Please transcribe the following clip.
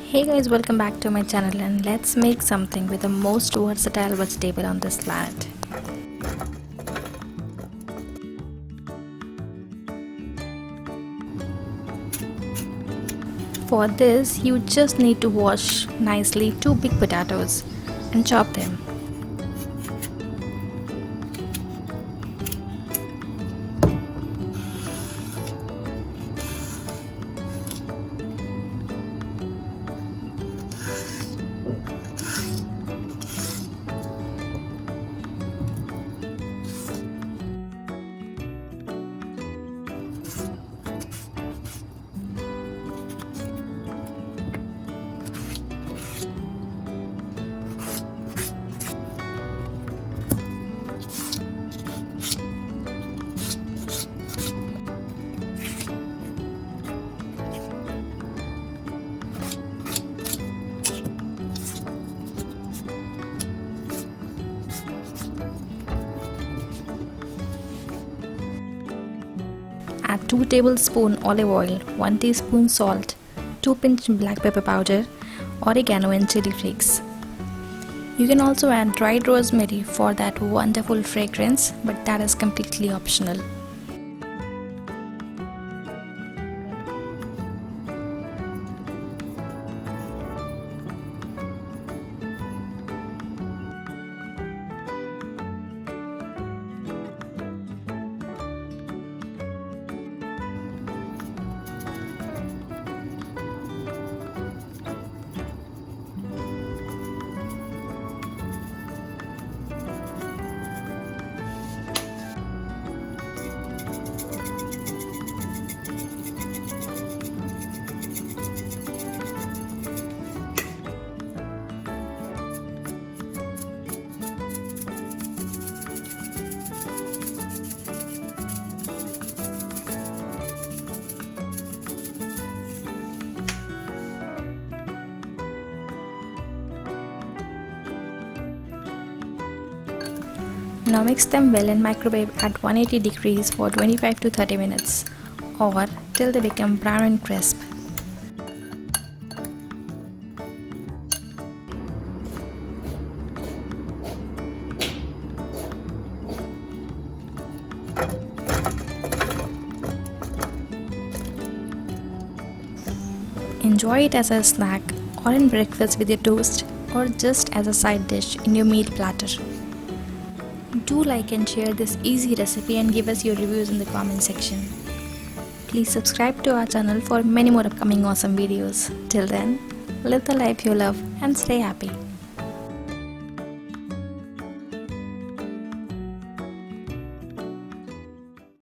Hey guys, welcome back to my channel and let's make something with the most versatile vegetable on this planet. For this, you just need to wash nicely 2 big potatoes and chop them. Add 2 tablespoons olive oil, 1 teaspoon salt, 2 pinch black pepper powder, oregano and chili flakes. You can also add dried rosemary for that wonderful fragrance, but that is completely optional. Now mix them well and microwave at 180 degrees for 25 to 30 minutes or till they become brown and crisp. Enjoy it as a snack or in breakfast with your toast or just as a side dish in your meal platter. Do like and share this easy recipe and give us your reviews in the comment section. Please subscribe to our channel for many more upcoming awesome videos. Till then, live the life you love and stay happy.